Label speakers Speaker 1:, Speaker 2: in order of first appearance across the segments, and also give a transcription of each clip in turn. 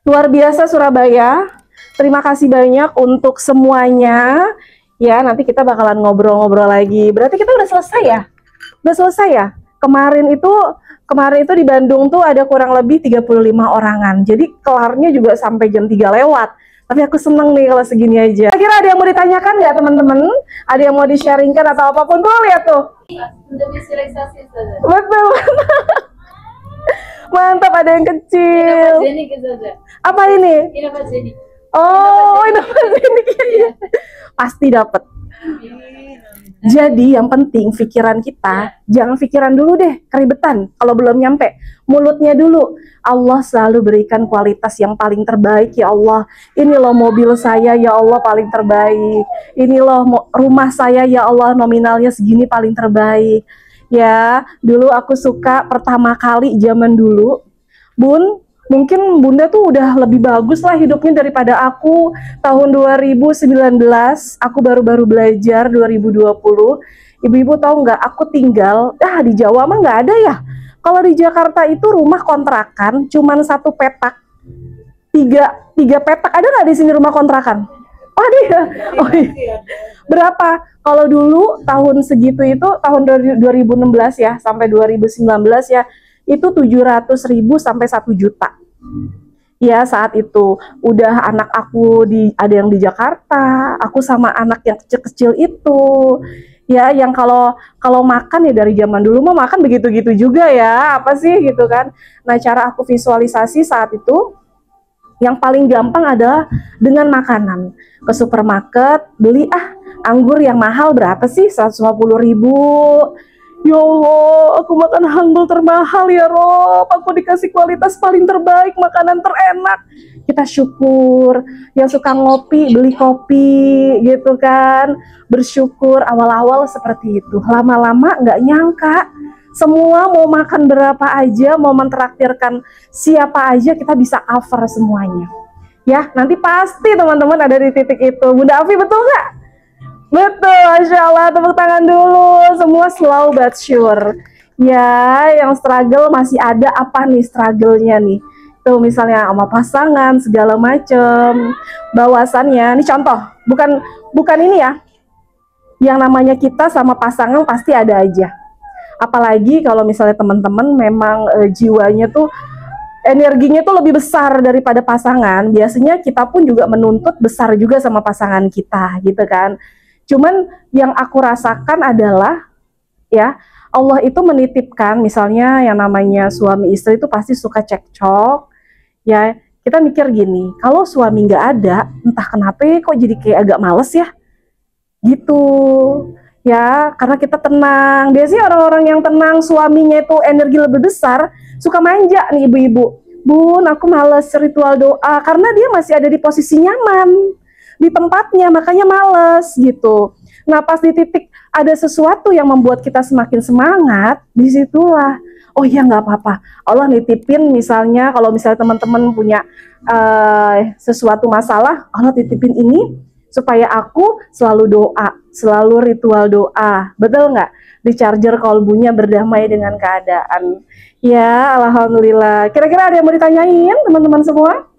Speaker 1: Luar biasa Surabaya. Terima kasih banyak untuk semuanya. Ya, nanti kita bakalan ngobrol-ngobrol lagi. Berarti kita udah selesai ya? Udah selesai ya? Kemarin itu di Bandung tuh ada kurang lebih 35 orangan. Jadi kelarnya juga sampai jam 3 lewat. Tapi aku seneng nih kalau segini aja. Kira-kira ada yang mau ditanyakan nggak teman-teman? Ada yang mau di-sharingkan atau apapun? Tuh lihat tuh. Betul. Mantap, ada yang kecil. Apa ini? Oh, inovasi ini. Pasti dapat. Jadi yang penting pikiran kita, jangan pikiran dulu deh, keribetan kalau belum nyampe. Mulutnya dulu. Allah selalu berikan kualitas yang paling terbaik, ya Allah. Ini loh mobil saya, ya Allah, paling terbaik. Ini loh rumah saya, ya Allah, nominalnya segini paling terbaik. Ya, dulu aku suka pertama kali zaman dulu, Bun, mungkin Bunda tuh udah lebih bagus lah hidupnya daripada aku. Tahun 2019, aku baru-baru belajar 2020. Ibu-ibu tahu nggak, aku tinggal, di Jawa mah nggak ada ya. Kalau di Jakarta itu rumah kontrakan, cuman satu petak. Tiga petak, ada nggak di sini rumah kontrakan? Oh ada ya? Oh iya. Berapa? Kalau dulu tahun segitu itu, tahun 2016 ya, sampai 2019 ya, itu 700.000 sampai 1 juta. Ya saat itu udah anak aku ada yang di Jakarta, aku sama anak yang kecil-kecil itu, ya yang kalau makan ya dari zaman dulu mah makan begitu-gitu juga ya, apa sih gitu kan. Nah cara aku visualisasi saat itu yang paling gampang adalah dengan makanan. Ke supermarket beli anggur yang mahal berapa sih, 150.000. Ya Allah, aku makan anggur termahal ya Rob, aku dikasih kualitas paling terbaik, makanan terenak. Kita syukur. Yang suka ngopi, beli kopi gitu kan. Bersyukur, awal-awal seperti itu. Lama-lama nggak nyangka, semua mau makan berapa aja, mau mentraktirkan siapa aja, kita bisa cover semuanya. Ya, nanti pasti teman-teman ada di titik itu. Bunda Afi, betul nggak? Betul, Masya Allah, tepuk tangan dulu. Semua slow but sure. Ya, yang struggle masih ada apa nih struggle-nya nih? Tuh misalnya sama pasangan, segala macem. Bahwasannya, ini contoh, bukan ini ya. Yang namanya kita sama pasangan pasti ada aja. Apalagi kalau misalnya teman-teman memang jiwanya tuh, energinya tuh lebih besar daripada pasangan. Biasanya kita pun juga menuntut besar juga sama pasangan kita, gitu kan. Cuman yang aku rasakan adalah ya Allah itu menitipkan, misalnya yang namanya suami istri itu pasti suka cekcok. Ya kita mikir gini, kalau suami nggak ada, entah kenapa kok jadi kayak agak males ya, gitu. Ya karena kita tenang. Biasanya orang-orang yang tenang suaminya itu energi lebih besar, suka manja nih ibu-ibu. Bun, aku males ritual doa karena dia masih ada di posisi nyaman di tempatnya, makanya males gitu. Nah pas di titik ada sesuatu yang membuat kita semakin semangat, disitulah oh ya nggak apa-apa, Allah nitipin. Misalnya kalau misalnya teman-teman punya sesuatu masalah, Allah titipin ini supaya aku selalu doa, selalu ritual doa, betul nggak? Di charger kolbunya berdamai dengan keadaan. Ya Alhamdulillah. Kira-kira ada yang mau ditanyain teman-teman semua?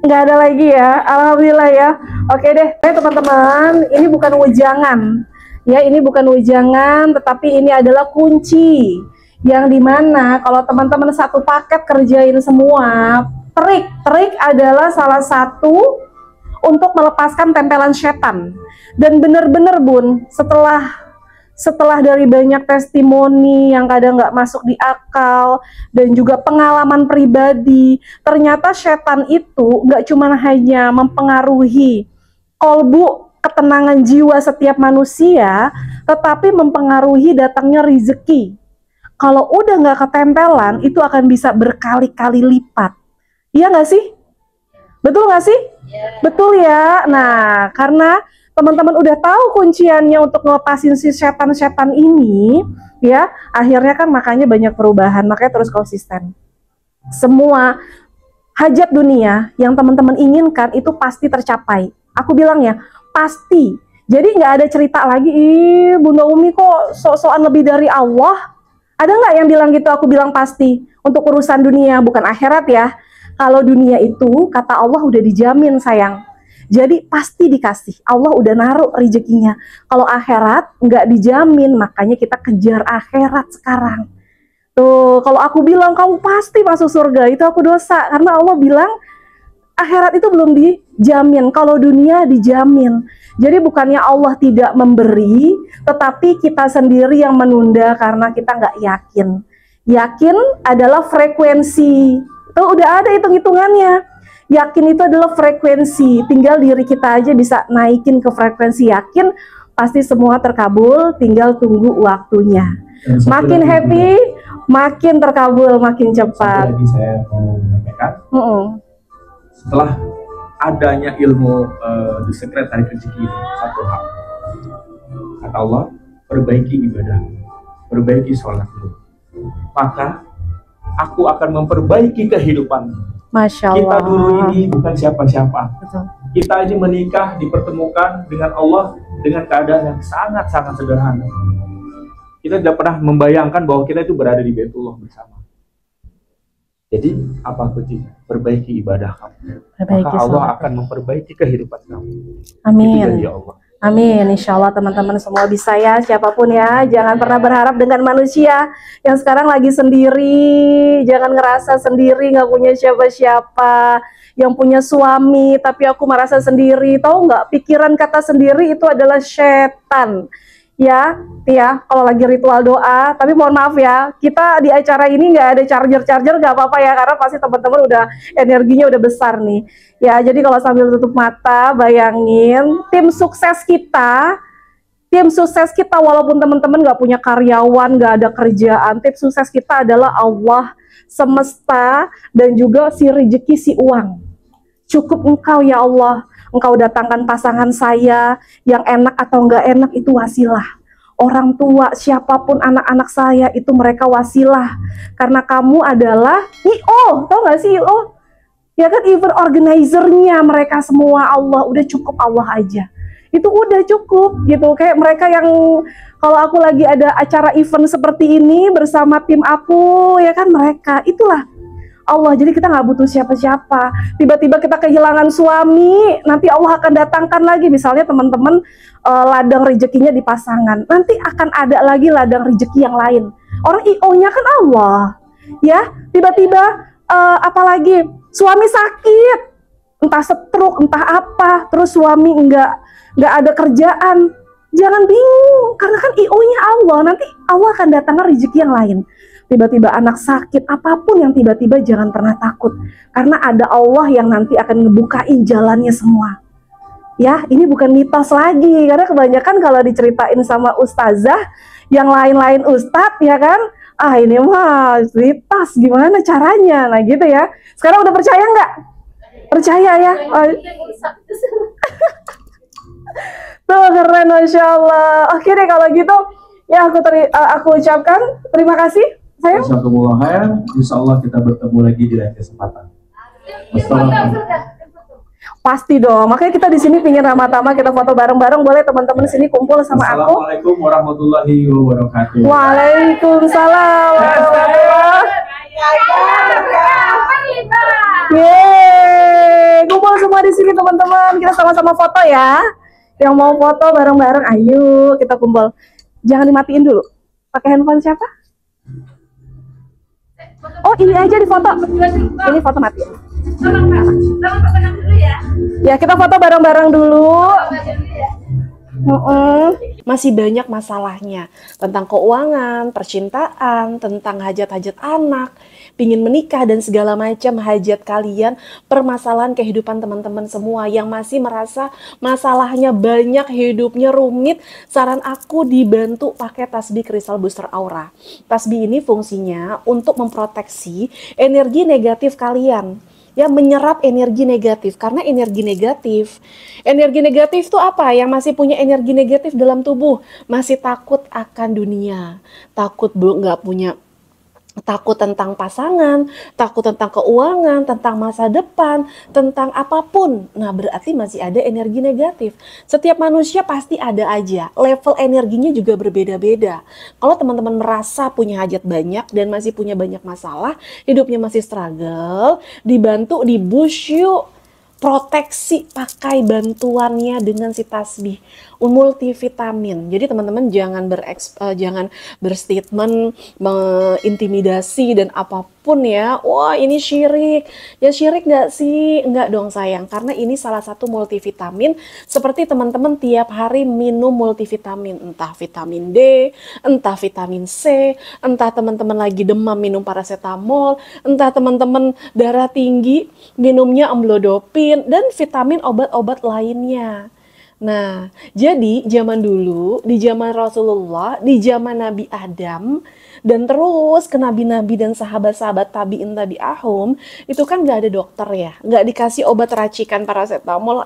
Speaker 1: Nggak ada lagi ya, alhamdulillah ya. Oke deh teman-teman, ini bukan wejangan ya, ini bukan wejangan, tetapi ini adalah kunci yang dimana kalau teman-teman satu paket kerjain semua. Trik adalah salah satu untuk melepaskan tempelan setan. Dan bener-bener Bun, setelah dari banyak testimoni yang kadang nggak masuk di akal dan juga pengalaman pribadi, ternyata setan itu nggak cuma hanya mempengaruhi kolbu, ketenangan jiwa setiap manusia, tetapi mempengaruhi datangnya rezeki. Kalau udah nggak ketempelan, itu akan bisa berkali-kali lipat. Iya nggak sih? Betul nggak sih? Betul ya. Nah, karena teman-teman udah tahu kunciannya untuk ngelepasin si setan-setan ini, ya, akhirnya kan makanya banyak perubahan, makanya terus konsisten. Semua hajat dunia yang teman-teman inginkan itu pasti tercapai. Aku bilang ya, pasti. Jadi nggak ada cerita lagi, Bunda Umi kok sok-sokan lebih dari Allah. Ada nggak yang bilang gitu? Aku bilang pasti. Untuk urusan dunia, bukan akhirat ya. Kalau dunia itu, kata Allah udah dijamin sayang. Jadi pasti dikasih. Allah udah naruh rezekinya. Kalau akhirat nggak dijamin, makanya kita kejar akhirat sekarang. Tuh, kalau aku bilang kamu pasti masuk surga, itu aku dosa. Karena Allah bilang akhirat itu belum dijamin. Kalau dunia dijamin. Jadi bukannya Allah tidak memberi, tetapi kita sendiri yang menunda karena kita nggak yakin. Yakin adalah frekuensi. Itu udah ada hitung-hitungannya. Yakin itu adalah frekuensi, tinggal diri kita aja bisa naikin ke frekuensi yakin, pasti semua terkabul, tinggal tunggu waktunya. Makin happy, makin terkabul, makin cepat.
Speaker 2: Satu lagi saya mau menyampaikan, setelah adanya ilmu The Secret Tarik Rezeki ini, satu hal, kata Allah, perbaiki ibadah, perbaiki sholatmu, maka aku akan memperbaiki kehidupanmu.
Speaker 1: Masya Allah.
Speaker 2: Kita dulu ini bukan siapa-siapa. Kita aja menikah, dipertemukan dengan Allah dengan keadaan yang sangat-sangat sederhana. Kita tidak pernah membayangkan bahwa kita itu berada di Baitullah bersama. Jadi apa kuncinya? Perbaiki ibadah kamu. Maka Allah akan memperbaiki kehidupan kamu.
Speaker 1: Amin.
Speaker 2: Itu janji Allah.
Speaker 1: Amin, insya Allah teman-teman semua bisa ya, siapapun ya, jangan pernah berharap dengan manusia yang sekarang lagi sendiri, jangan ngerasa sendiri, nggak punya siapa-siapa, yang punya suami, tapi aku merasa sendiri, tahu nggak, pikiran kata sendiri itu adalah setan. Ya, kalau lagi ritual doa, tapi mohon maaf ya, kita di acara ini nggak ada charger nggak apa-apa ya, karena pasti teman-teman udah energinya udah besar nih. Ya, jadi kalau sambil tutup mata, bayangin tim sukses kita walaupun teman-teman nggak punya karyawan, nggak ada kerjaan, tim sukses kita adalah Allah, semesta, dan juga si rezeki, si uang. Cukup engkau ya Allah, engkau datangkan pasangan saya yang enak atau enggak enak itu wasilah. Orang tua, siapapun anak-anak saya itu mereka wasilah. Karena kamu adalah I.O, tau gak sih I.O? Ya kan, event organizer-nya mereka semua Allah, udah cukup Allah aja. Itu udah cukup gitu, kayak mereka yang kalau aku lagi ada acara event seperti ini bersama tim aku, ya kan mereka, itulah Allah. Jadi kita nggak butuh siapa-siapa. Tiba-tiba kita kehilangan suami, nanti Allah akan datangkan lagi. Misalnya teman-teman ladang rezekinya di pasangan, nanti akan ada lagi ladang rezeki yang lain. Orang I.O-nya kan Allah. Ya, tiba-tiba apalagi suami sakit, entah stroke, entah apa, terus suami nggak ada kerjaan. Jangan bingung, karena kan I.O-nya Allah. Nanti Allah akan datangkan rezeki yang lain. Tiba-tiba anak sakit, apapun yang tiba-tiba jangan pernah takut. Karena ada Allah yang nanti akan ngebukain jalannya semua. Ya, ini bukan mitos lagi. Karena kebanyakan kalau diceritain sama ustazah, yang lain-lain ustadz, ya kan? Ah, ini mah mitos, gimana caranya? Nah gitu ya. Sekarang udah percaya nggak? Percaya ya? Tuh, keren, Masya Allah. Oke deh kalau gitu, ya aku ucapkan terima kasih.
Speaker 2: Jazakumullah khair. Insyaallah kita bertemu lagi di lain kesempatan.
Speaker 1: Pasti dong. Makanya kita di sini pingin ramah-tamah, kita foto bareng-bareng. Boleh teman-teman sini kumpul sama aku.
Speaker 2: Assalamualaikum warahmatullahi wabarakatuh.
Speaker 1: Waalaikumsalam warahmatullahi wabarakatuh. Yeay, kumpul semua di sini teman-teman. Kita sama-sama foto ya. Yang mau foto bareng-bareng, ayo kita kumpul. Jangan dimatiin dulu. Pakai handphone siapa? Oh, ini aja di foto. Ini foto mati. Ya, kita foto bareng-bareng dulu. Masih banyak masalahnya tentang keuangan, percintaan, tentang hajat-hajat anak, pingin menikah dan segala macam hajat kalian, permasalahan kehidupan teman-teman semua yang masih merasa masalahnya banyak, hidupnya rumit. Saran aku dibantu pakai tasbih Crystal Booster Aura. Tasbih ini fungsinya untuk memproteksi energi negatif kalian. Ya, menyerap energi negatif, karena energi negatif itu apa? Yang masih punya energi negatif dalam tubuh, masih takut akan dunia, takut nggak punya takut tentang pasangan, takut tentang keuangan, tentang masa depan, tentang apapun. Nah, berarti masih ada energi negatif. Setiap manusia pasti ada aja. Level energinya juga berbeda-beda. Kalau teman-teman merasa punya hajat banyak dan masih punya banyak masalah, hidupnya masih struggle, dibantu, di-push yuk. Proteksi pakai bantuannya dengan si tasbih multivitamin. Jadi teman-teman jangan berstatement mengintimidasi dan apapun ya. Wah, ini syirik. Ya syirik nggak sih? Nggak dong sayang, karena ini salah satu multivitamin. Seperti teman-teman tiap hari minum multivitamin, entah vitamin D, entah vitamin C, entah teman-teman lagi demam minum paracetamol, entah teman-teman darah tinggi minumnya amlodipin dan vitamin obat-obat lainnya. Nah, jadi zaman dulu, di zaman Rasulullah, di zaman Nabi Adam, dan terus ke nabi-nabi dan sahabat-sahabat tabi'in tabi'ahum, itu kan nggak ada dokter ya, nggak dikasih obat racikan paracetamol,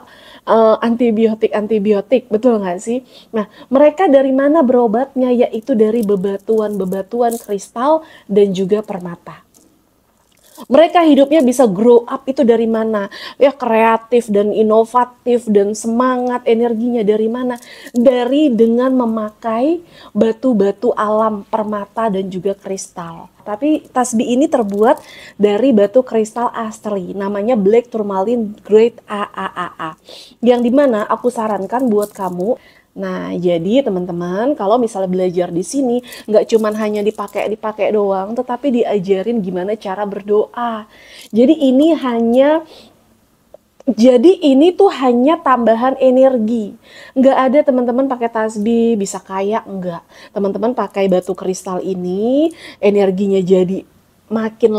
Speaker 1: antibiotik, betul nggak sih? Nah, mereka dari mana berobatnya? Yaitu dari bebatuan-bebatuan kristal dan juga permata. Mereka hidupnya bisa grow up itu dari mana? Ya kreatif dan inovatif dan semangat energinya dari mana? Dari dengan memakai batu-batu alam, permata dan juga kristal. Tapi tasbih ini terbuat dari batu kristal asli, namanya Black Tourmaline Grade AAAA. Yang dimana aku sarankan buat kamu. Nah, jadi teman-teman, kalau misalnya belajar di sini, nggak cuman hanya dipakai doang, tetapi diajarin gimana cara berdoa. Jadi ini tuh hanya tambahan energi. Nggak ada teman-teman pakai tasbih bisa kaya, enggak. Teman-teman pakai batu kristal ini, energinya jadi makin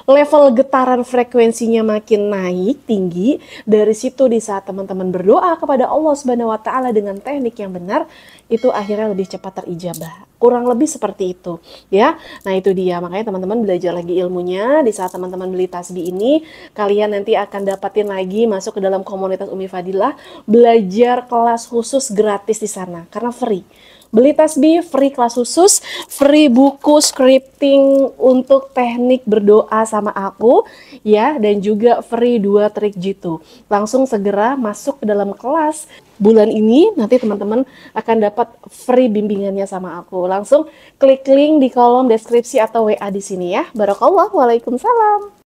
Speaker 1: level getaran frekuensinya makin naik tinggi. Dari situ di saat teman-teman berdoa kepada Allah Subhanahu wa taala dengan teknik yang benar, itu akhirnya lebih cepat terijabah. Kurang lebih seperti itu ya. Nah, itu dia. Makanya teman-teman belajar lagi ilmunya. Di saat teman-teman beli tasbih ini, kalian nanti akan dapatin lagi masuk ke dalam komunitas Umi Fadilah, belajar kelas khusus gratis di sana karena free. Beli tasbih, free kelas khusus, free buku scripting untuk teknik berdoa sama aku, ya, dan juga free 2 trik jitu. Langsung segera masuk ke dalam kelas. Bulan ini nanti teman-teman akan dapat free bimbingannya sama aku. Langsung klik link di kolom deskripsi atau WA di sini ya. Barakallah, waalaikumsalam.